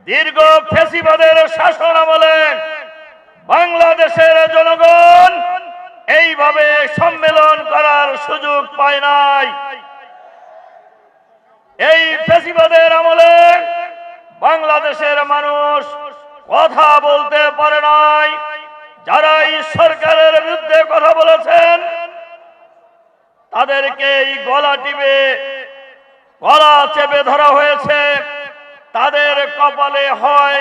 দীর্ঘ ফ্যাসিবাদের শাসন আমলে বাংলাদেশের জনগণ এইভাবে সম্মেলন করার সুযোগ পায় নাই। এই ফ্যাসিবাদের আমলে বাংলাদেশের মানুষ কথা বলতে পারে নাই। যারা এই সরকারের বিরুদ্ধে কথা বলেছেন তাদেরকে এই গলা টিপে গলা চেপে ধরা হয়েছে। তাদের কপালে হয়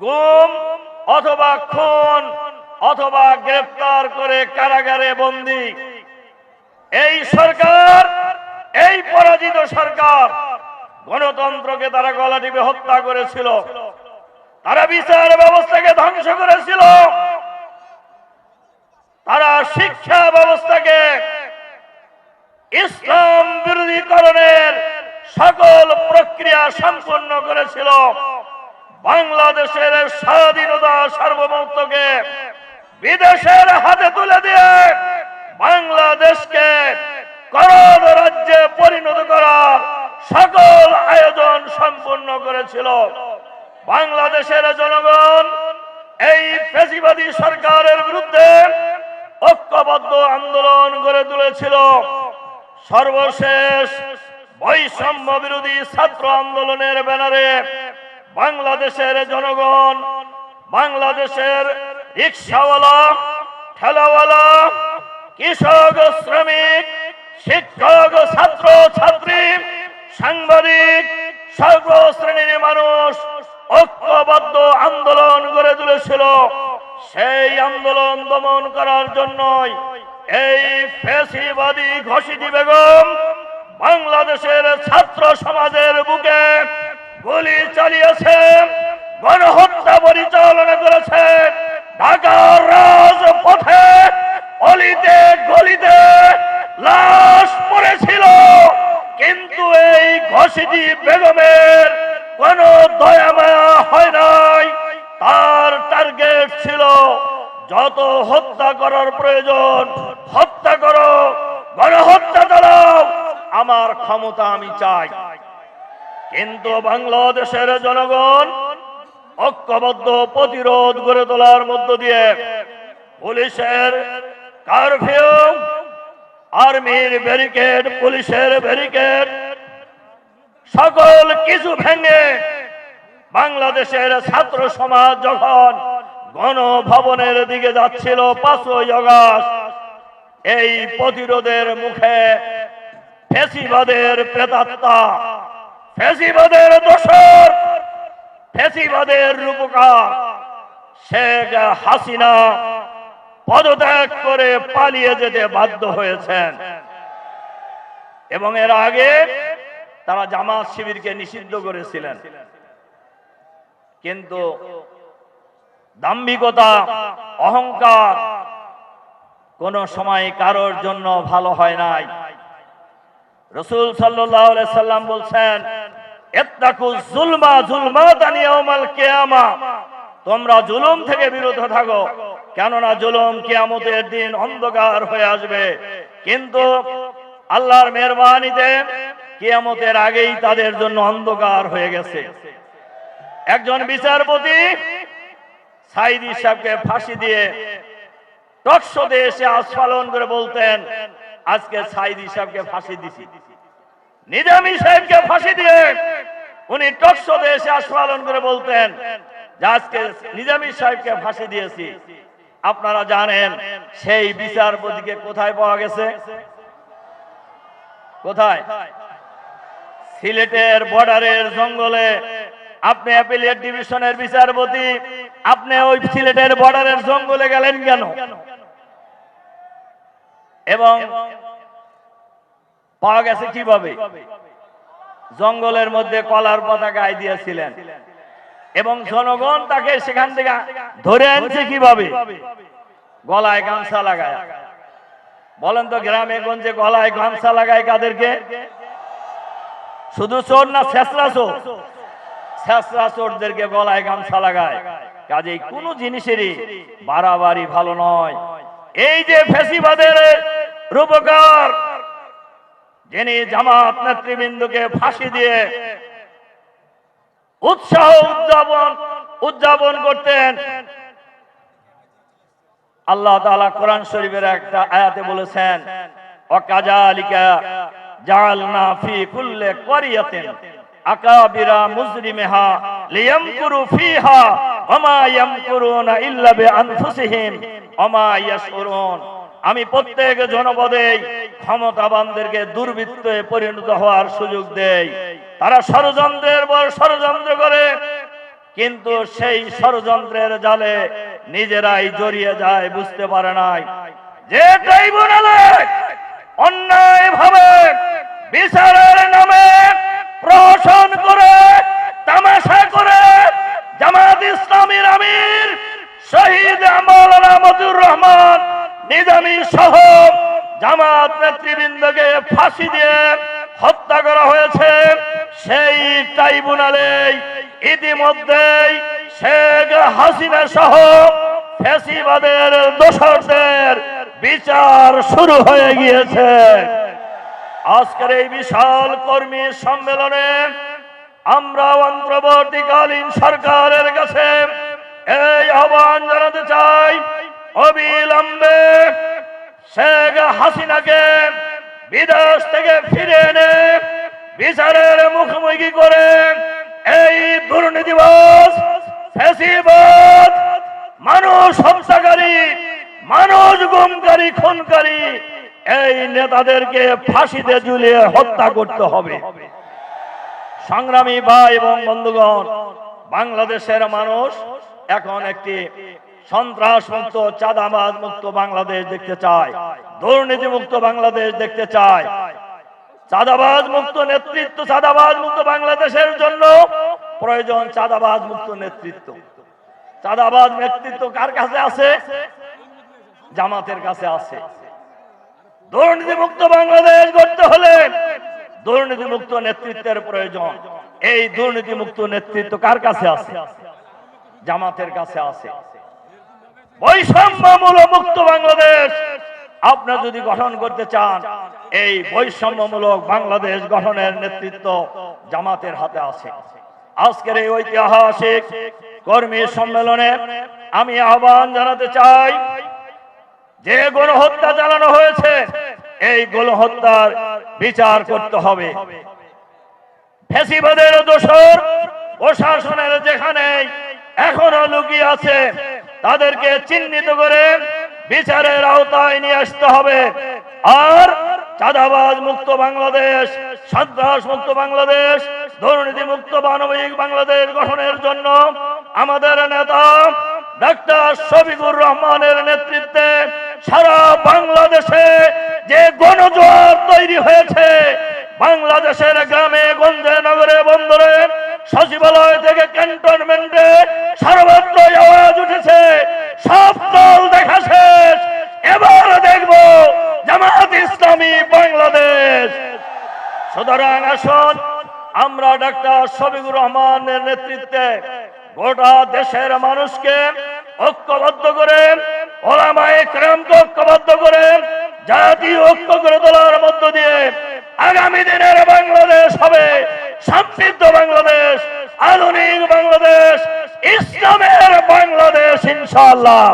গুম অথবা খুন অথবা গ্রেফতার করে কারাগারে বন্দী। এই সরকার, এই পরাজিত সরকার গণতন্ত্রকে তারা গলা টিপে হত্যা করেছিল। তারা বিচার ব্যবস্থাকে ধ্বংস করেছিল। তারা শিক্ষা ব্যবস্থাকে ইসলাম বিরোধীকরণের সকল প্রক্রিয়া সম্পন্ন করেছিল। বাংলাদেশের স্বাধীনতা সার্বভৌমত্বকে বিদেশের হাতে তুলে দিয়ে বাংলাদেশকে করদ রাজ্যে পরিণত করার সকল আয়োজন সম্পন্ন করেছিল। বাংলাদেশের জনগণ এই ফ্যাসিবাদী সরকারের বিরুদ্ধে ঐক্যবদ্ধ আন্দোলন গড়ে তুলেছিল। সর্বশেষ বৈষম্য বিরোধী ছাত্র আন্দোলনের ব্যানারে বাংলাদেশের জনগণ, বাংলাদেশের রিকশাওয়ালা, ঠেলাওয়ালা, কৃষক, শ্রমিক, শিক্ষক, ছাত্র ছাত্রী, সাংবাদিক, সর্বশ্রেণীর মানুষ ঐক্যবদ্ধ আন্দোলন গড়ে তুলেছিল। সেই আন্দোলন দমন করার জন্যই এই ফ্যাসিবাদী ঘোষিত বেগম বাংলাদেশের ছাত্র সমাজের বুকে গুলি চালিয়েছে, গণহত্যা পরিচালনা করেছে। ঢাকার রাজপথে অলিতে গলিতে লাশ পড়েছিল, কিন্তু এই ঘোষিত বেগমের কোন দয়া মায়া হয় নাই। তার টার্গেট ছিল যত হত্যা করার প্রয়োজন হত্যা করো, গণহত্যা চালাও, আমার ক্ষমতা আমি চাই। কিন্তু বাংলাদেশের জনগণ ঐক্যবদ্ধ প্রতিরোধ গড়ে তোলার মধ্য দিয়ে পুলিশের কারফিউ, আর্মির ব্যারিকেড, পুলিশের ব্যারিকেড সকল কিছু ভেঙে বাংলাদেশের ছাত্র সমাজ যখন গণভবনের দিকে যাচ্ছিল 5ই আগস্ট, এই প্রতিরোধের মুখে ফ্যাসিবাদের প্রেতাত্মা, ফ্যাসিবাদের দোসর, ফ্যাসিবাদের রূপকার শেখ হাসিনা পদত্যাগ করে পালিয়ে যেতে বাধ্য হয়েছেন। এবং এর আগে তারা জামাত শিবিরকে নিষিদ্ধ করেছিলেন। কিন্তু দাম্ভিকতা, অহংকার কোন সময় কারোর জন্য ভালো হয় নাই। রাসূল সাল্লাল্লাহু আলাইহি সাল্লাম বলছেন, ইত্তাকুজ যুলমা যুলমাতান ইয়াউমাল কিয়ামা, তোমরা জুলুম থেকে বিরত থাকো, কেননা জুলুম কিয়ামতের দিন অন্ধকার হয়ে আসবে। কিন্তু আল্লাহর মেহেরবানিতে কিয়ামতের আগেই তাদের জন্য অন্ধকার হয়ে গেছে। একজন বিচারপতি সাইদি সাহেবকে ফাঁসি দিয়ে টকশোতে এসে আস্ফালন করে বলতেন, আজকে সাইদি সাহেবকে ফাঁসি দিছি। নিজামী সাহেবকে ফাঁসি দিয়ে উনি টকশোতে এসে আস্ফালন করে বলতেন যে আজকে নিজামী সাহেবকে ফাঁসি দিয়েছি। আপনারা জানেন সেই বিচারপতিকে কোথায় পাওয়া গেছে? কোথায়? সিলেটের বর্ডারের জঙ্গলে। আপনি অ্যাপিলেট ডিভিশনের বিচারপতি, আপনি ওই সিলেটের বর্ডারের জঙ্গলে গেলেন কেন? এবং পাওয়া গেছে কিভাবে? জঙ্গলের মধ্যে কলার পাতা গায়ে দিয়েছিলেন এবং জনগণ তাকে সেখান থেকে ধরে আনছে কিভাবে? গলায় গামছা লাগায়। বলেন তো গ্রামে গঞ্জে গলায় গামছা লাগায় কাদেরকে? শুধু চোর না ছেঁচড়া চোর? ছেঁচড়া চোরদেরকে গলায় গামছা লাগায়। কাজেই কোন জিনিসেরই বাড়াবাড়ি ভালো নয়। এই যে ফ্যাসিবাদের রূপকার, যিনি জামাত নেতৃবৃন্দকে ফাঁসি দিয়ে উৎসাহ উদযাপন করতেন। আল্লাহ তাআলা কোরআন শরীফের একটা আয়াতে বলেছেন, ওয়াকাযালিকা জাআলনা ফি কুল্লি ক্বরিয়াতিন আকাবিরা মুজরিমিহা লিয়ামকুরু ফিহা ওমা ইয়ামকুরুনা ইল্লা বিআনফুসিহিম ওমা ইয়াশউরুন। আমি প্রত্যেক জনপদে ক্ষমতাবানদেরকে দুর্বৃত্তে পরিণত হওয়ার সুযোগ দেই। তারা ষড়যন্ত্রের পর ষড়যন্ত্র করে, কিন্তু সেই ষড়যন্ত্রের জালে নিজেরাই জড়িয়ে যায়, বুঝতে পারে নাই। যে ট্রাইব্যুনালে অন্যায়ভাবে বিচারের নামে প্রহসন করে, তামাশা করে জামাত ইসলামীর আমির শহীদ মাওলানা মতিউর রহমান নিজামী সহ জামাত নেতৃবৃন্দকে ফাঁসি দিয়ে হত্যা করা হয়েছে, সেই ট্রাইব্যুনালে ইতিমধ্যেই শেখ হাসিনা সহ ফ্যাসিবাদের দোসরদের বিচার শুরু হয়ে গিয়েছে। আজকের এই বিশাল কর্মী সম্মেলনে আমরা অন্তর্বর্তীকালীন সরকারের কাছে এই আহ্বান জানাতে চাই, অবিলম্বে শেখ হাসিনাকে বিদেশ থেকে ফিরে এনে বিচারের মুখোমুখি করে এই দুর্নীতিবাজ, ফ্যাসিবাদ, মানুষ হত্যাকারী, মানুষ গুমকারী, খুনকারী এই নেতাদেরকে ফাঁসিতে ঝুলিয়ে হত্যা করতে হবে। সংগ্রামী ভাই এবং বন্ধুগণ, বাংলাদেশের মানুষ এখন একটি সন্ত্রাস মুক্ত, চাঁদাবাজ মুক্ত বাংলাদেশ দেখতে চায়, দুর্নীতি মুক্ত বাংলাদেশ দেখতে চায়। চাঁদাবাজ মুক্ত নেতৃত্ব, চাঁদাবাজ মুক্ত বাংলাদেশের জন্য প্রয়োজন চাঁদাবাজ মুক্ত নেতৃত্ব। চাঁদাবাজ নেতৃত্ব কার কাছে আছে? জামাতের কাছে আছে। দুর্নীতি মুক্ত বাংলাদেশ গড়তে হলে দুর্নীতি মুক্ত নেতৃত্বের প্রয়োজন। এই দুর্নীতি মুক্ত নেতৃত্ব কার কাছে আছে? জামাতের কাছে আছে। বৈষম্যমূলক মুক্ত বাংলাদেশ আপনি যদি গঠন করতে চান, এই বৈষম্যমূলক বাংলাদেশ গঠনের নেতৃত্ব জামাতের হাতে আছে। আজকের এই ঐতিহাসিক কর্মী সম্মেলনে আমি আহ্বান জানাতে চাই, যে গণহত্যা চালানো হয়েছে এই গণহত্যার বিচার করতে হবে। ফ্যাসিবাদের দোসর প্রশাসনের যেখানে এখনো লুকিয়ে আছে তাদেরকে চিহ্নিত করে বিচারের আওতায় নিয়ে আসতে হবে। আর চাঁদাবাজ মুক্ত বাংলাদেশ, সন্ত্রাস মুক্ত বাংলাদেশ, দুর্নীতি মুক্ত মানবিক বাংলাদেশ গঠনের জন্য আমাদের নেতা ডাক্তার শফিকুর রহমানের নেতৃত্বে সারা বাংলাদেশে যে গণজোয়ার তৈরি হয়েছে, বাংলাদেশের গ্রামে গঞ্জে, নগরে, বন্দরে, সচিবালয় থেকে ক্যান্টনমেন্টে সর্বত্র আওয়াজ উঠেছে, সব দল দেখা শেষ, এবার দেখব জামাত ইসলামী বাংলাদেশ। সুতরাং আসুন আমরা ডাক্তার শফিকুর রহমানের নেতৃত্বে গোটা দেশের মানুষকে ঐক্যবদ্ধ করে, ওলামায়ে কেরামকে ঐক্যবদ্ধ করে, জাতীয় ঐক্য করে তোলার মধ্য দিয়ে আগামী দিনের বাংলাদেশ হবে সমৃদ্ধ বাংলাদেশ, আধুনিক বাংলাদেশ, ইসলামের বাংলাদেশ ইনশাআল্লাহ।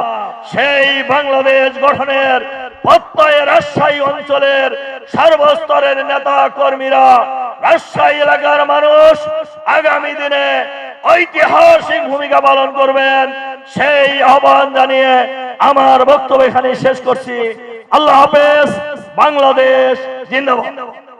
সেই বাংলাদেশ গঠনের প্রত্যয়ে রাজশাহী অঞ্চলের সর্বস্তরের নেতা কর্মীরা, রাজশাহী এলাকার মানুষ আগামী দিনে ঐতিহাসিক ভূমিকা পালন করবেন, সেই আহ্বান জানিয়ে আমার বক্তব্য এখানে শেষ করছি। আল্লাহ হাফেজ। বাংলাদেশ জিন্দাবাদ।